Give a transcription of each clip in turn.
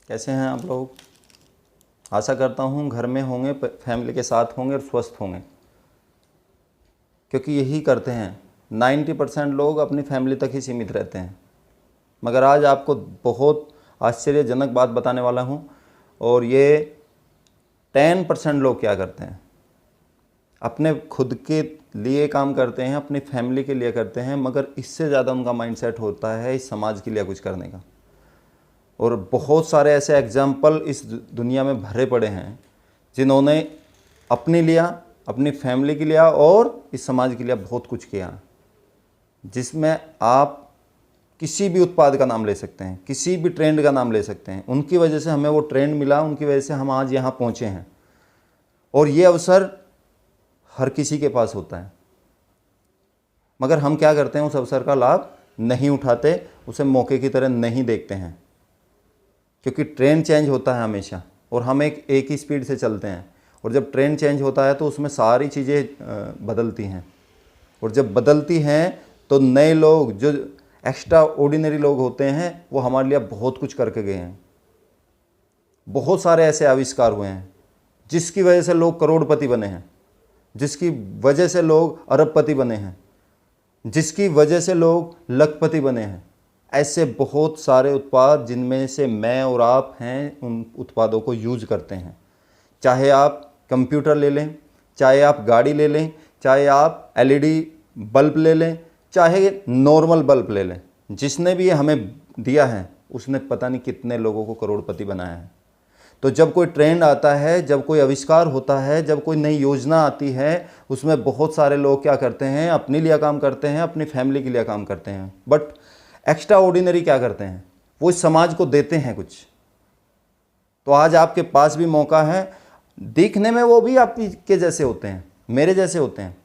कैसे हैं आप लोग? आशा करता हूँ घर में होंगे, फैमिली के साथ होंगे और स्वस्थ होंगे, क्योंकि यही करते हैं 90% लोग अपनी फैमिली तक ही सीमित रहते हैं। मगर आज आपको बहुत आश्चर्यजनक बात बताने वाला हूँ, और ये 10% लोग क्या करते हैं, अपने खुद के लिए काम करते हैं, अपनी फैमिली के लिए करते हैं, मगर इससे ज़्यादा उनका माइंडसेट होता है इस समाज के लिए कुछ करने का। और बहुत सारे ऐसे एग्जाम्पल इस दुनिया में भरे पड़े हैं जिन्होंने अपने लिया, अपनी फैमिली के लिया और इस समाज के लिए बहुत कुछ किया, जिसमें आप किसी भी उत्पाद का नाम ले सकते हैं, किसी भी ट्रेंड का नाम ले सकते हैं। उनकी वजह से हमें वो ट्रेंड मिला, उनकी वजह से हम आज यहाँ पहुँचे हैं। और ये अवसर हर किसी के पास होता है, मगर हम क्या करते हैं, उस अवसर का लाभ नहीं उठाते, उसे मौके की तरह नहीं देखते हैं, क्योंकि ट्रेंड चेंज होता है हमेशा और हम एक ही स्पीड से चलते हैं। और जब ट्रेंड चेंज होता है तो उसमें सारी चीज़ें बदलती हैं, और जब बदलती हैं तो नए लोग, जो एक्स्ट्रा ऑर्डिनरी लोग होते हैं, वो हमारे लिए बहुत कुछ करके गए हैं। बहुत सारे ऐसे आविष्कार हुए हैं जिसकी वजह से लोग करोड़पति बने हैं, जिसकी वजह से लोग अरबपति बने हैं, जिसकी वजह से लोग लखपति बने हैं। ऐसे बहुत सारे उत्पाद जिनमें से मैं और आप हैं, उन उत्पादों को यूज करते हैं। चाहे आप कंप्यूटर ले लें, चाहे आप गाड़ी ले लें, चाहे आप एलईडी बल्ब ले लें, चाहे नॉर्मल बल्ब ले लें, जिसने भी ये हमें दिया है उसने पता नहीं कितने लोगों को करोड़पति बनाया है। तो जब कोई ट्रेंड आता है, जब कोई आविष्कार होता है, जब कोई नई योजना आती है, उसमें बहुत सारे लोग क्या करते हैं, अपने लिए काम करते हैं, अपनी फैमिली के लिए काम करते हैं। बट एक्स्ट्रा ऑर्डिनरी क्या करते हैं, वो इस समाज को देते हैं कुछ। तो आज आपके पास भी मौका है। दिखने में वो भी आपके जैसे होते हैं, मेरे जैसे होते हैं,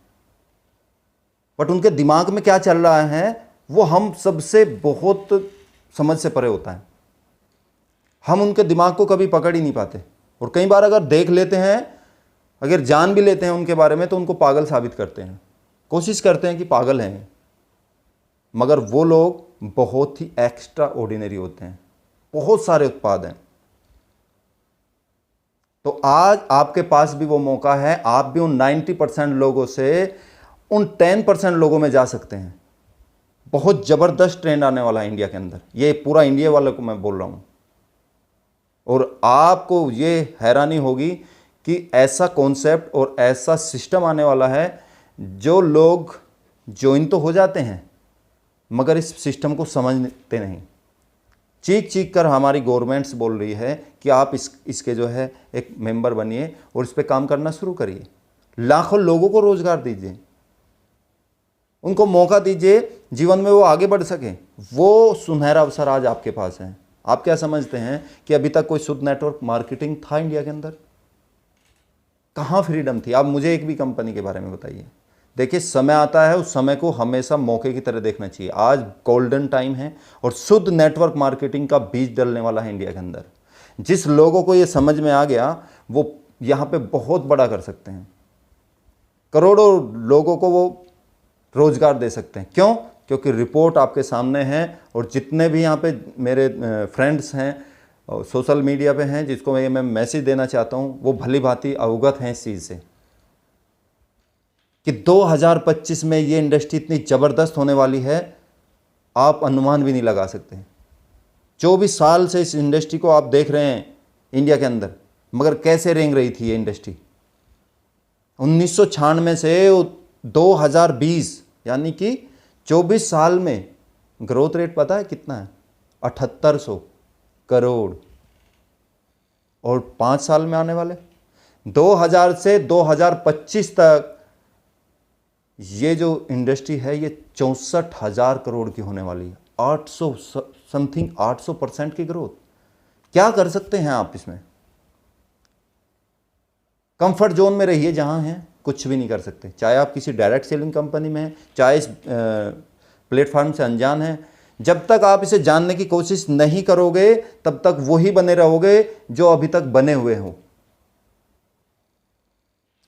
बट उनके दिमाग में क्या चल रहा है वो हम सबसे बहुत समझ से परे होता है। हम उनके दिमाग को कभी पकड़ ही नहीं पाते, और कई बार अगर देख लेते हैं, अगर जान भी लेते हैं उनके बारे में, तो उनको पागल साबित करते हैं, कोशिश करते हैं कि पागल हैं। मगर वो लोग बहुत ही एक्स्ट्रा ऑर्डिनरी होते हैं। बहुत सारे उत्पाद हैं। तो आज आपके पास भी वो मौका है, आप भी उन 90% लोगों से उन 10% लोगों में जा सकते हैं। बहुत जबरदस्त ट्रेंड आने वाला है इंडिया के अंदर, ये पूरा इंडिया वालों को मैं बोल रहा हूं। और आपको ये हैरानी होगी कि ऐसा कॉन्सेप्ट और ऐसा सिस्टम आने वाला है, जो लोग ज्वाइन तो हो जाते हैं मगर इस सिस्टम को समझते नहीं। चीख चीख कर हमारी गवर्नमेंट्स बोल रही है कि आप इसके जो है एक मेंबर बनिए और इस पे काम करना शुरू करिए। लाखों लोगों को रोजगार दीजिए, उनको मौका दीजिए, जीवन में वो आगे बढ़ सके। वो सुनहरा अवसर आज आपके पास है। आप क्या समझते हैं कि अभी तक कोई शुद्ध नेटवर्क मार्केटिंग था इंडिया के अंदर? कहाँ फ्रीडम थी? आप मुझे एक भी कंपनी के बारे में बताइए। देखिए, समय आता है, उस समय को हमेशा मौके की तरह देखना चाहिए। आज गोल्डन टाइम है और शुद्ध नेटवर्क मार्केटिंग का बीज डलने वाला है इंडिया के अंदर। जिस लोगों को ये समझ में आ गया वो यहाँ पे बहुत बड़ा कर सकते हैं, करोड़ों लोगों को वो रोजगार दे सकते हैं। क्यों? क्योंकि रिपोर्ट आपके सामने है, और जितने भी यहाँ पे मेरे फ्रेंड्स हैं, सोशल मीडिया पे हैं, जिसको मैं मैसेज देना चाहता हूँ, वो भली भांति अवगत हैं इस चीज़ से कि 2025 में ये इंडस्ट्री इतनी ज़बरदस्त होने वाली है, आप अनुमान भी नहीं लगा सकते। 24 साल से इस इंडस्ट्री को आप देख रहे हैं इंडिया के अंदर, मगर कैसे रेंग रही थी ये इंडस्ट्री। 1996 से 2020 यानी कि 24 साल में ग्रोथ रेट पता है कितना है? 7800 करोड़। और 5 साल में आने वाले 2000 से 2025 तक ये जो इंडस्ट्री है ये 64,000 करोड़ की होने वाली है। 800 समथिंग 800% की ग्रोथ। क्या कर सकते हैं आप इसमें? कंफर्ट जोन में रहिए जहां हैं, कुछ भी नहीं कर सकते। चाहे आप किसी डायरेक्ट सेलिंग कंपनी में हैं, चाहे इस प्लेटफॉर्म से अनजान हैं, जब तक आप इसे जानने की कोशिश नहीं करोगे तब तक वही बने रहोगे जो अभी तक बने हुए हो।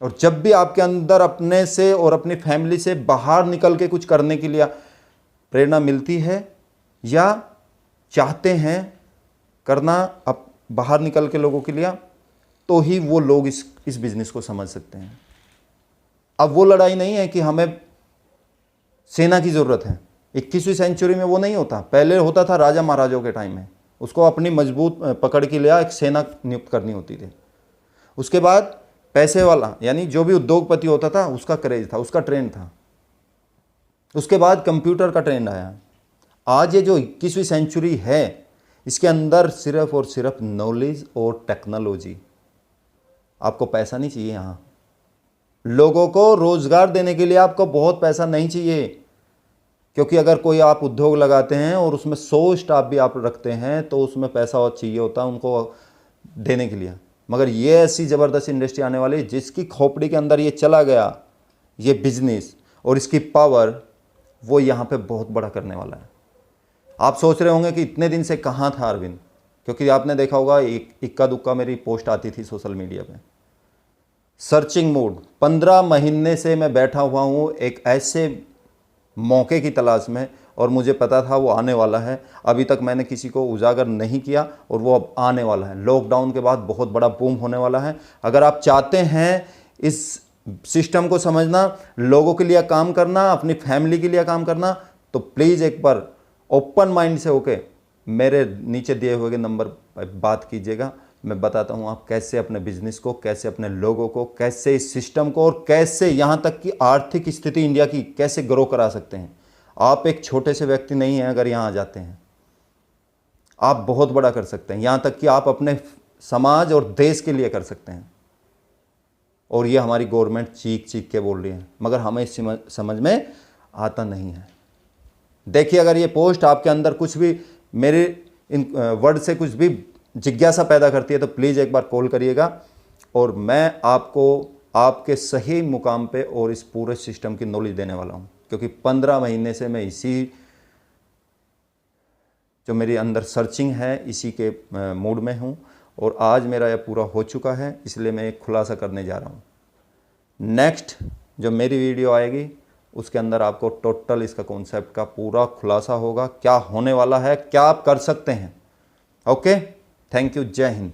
और जब भी आपके अंदर अपने से और अपनी फैमिली से बाहर निकल के कुछ करने के लिए प्रेरणा मिलती है या चाहते हैं करना, बाहर निकल के लोगों के लिए, तो ही वो लोग इस बिजनेस को समझ सकते हैं। अब वो लड़ाई नहीं है कि हमें सेना की ज़रूरत है, 21वीं सेंचुरी में वो नहीं होता। पहले होता था राजा महाराजाओं के टाइम में, उसको अपनी मजबूत पकड़ के लिए एक सेना नियुक्त करनी होती थी। उसके बाद पैसे वाला यानी जो भी उद्योगपति होता था उसका क्रेज था, उसका ट्रेंड था। उसके बाद कंप्यूटर का ट्रेंड आया। आज ये जो 21वीं सेंचुरी है, इसके अंदर सिर्फ और सिर्फ नॉलेज और टेक्नोलॉजी। आपको पैसा नहीं चाहिए। यहाँ लोगों को रोजगार देने के लिए आपको बहुत पैसा नहीं चाहिए, क्योंकि अगर कोई आप उद्योग लगाते हैं और उसमें 100 स्टाफ भी आप रखते हैं तो उसमें पैसा और चाहिए होता है उनको देने के लिए। मगर ये ऐसी ज़बरदस्त इंडस्ट्री आने वाली है जिसकी खोपड़ी के अंदर ये चला गया, ये बिजनेस और इसकी पावर, वो यहाँ पे बहुत बड़ा करने वाला है। आप सोच रहे होंगे कि इतने दिन से कहाँ था अरविंद, क्योंकि आपने देखा होगा इक्का दुक्का मेरी पोस्ट आती थी सोशल मीडिया पे। सर्चिंग मोड, 15 महीने से मैं बैठा हुआ हूँ एक ऐसे मौके की तलाश में, और मुझे पता था वो आने वाला है। अभी तक मैंने किसी को उजागर नहीं किया और वो अब आने वाला है। लॉकडाउन के बाद बहुत बड़ा बूम होने वाला है। अगर आप चाहते हैं इस सिस्टम को समझना, लोगों के लिए काम करना, अपनी फैमिली के लिए काम करना, तो प्लीज़ एक बार ओपन माइंड से होके मेरे नीचे दिए हुए नंबर पर बात कीजिएगा। मैं बताता हूँ आप कैसे अपने बिजनेस को, कैसे अपने लोगों को, कैसे इस सिस्टम को, और कैसे यहाँ तक कि आर्थिक स्थिति इंडिया की कैसे ग्रो करा सकते हैं। आप एक छोटे से व्यक्ति नहीं हैं, अगर यहाँ आ जाते हैं आप बहुत बड़ा कर सकते हैं। यहाँ तक कि आप अपने समाज और देश के लिए कर सकते हैं। और ये हमारी गवर्नमेंट चीख चीख के बोल रही है, मगर हमें इस समझ में आता नहीं है। देखिए, अगर ये पोस्ट आपके अंदर कुछ भी मेरे इन वर्ड से कुछ भी जिज्ञासा पैदा करती है तो प्लीज़ एक बार कॉल करिएगा, और मैं आपको आपके सही मुकाम पे और इस पूरे सिस्टम की नॉलेज देने वाला हूँ। क्योंकि 15 महीने से मैं इसी जो मेरे अंदर सर्चिंग है इसी के मूड में हूँ, और आज मेरा यह पूरा हो चुका है, इसलिए मैं एक खुलासा करने जा रहा हूँ। नेक्स्ट जो मेरी वीडियो आएगी उसके अंदर आपको टोटल इसका कॉन्सेप्ट का पूरा खुलासा होगा, क्या होने वाला है, क्या आप कर सकते हैं। ओके, थैंक यू, जय हिंद।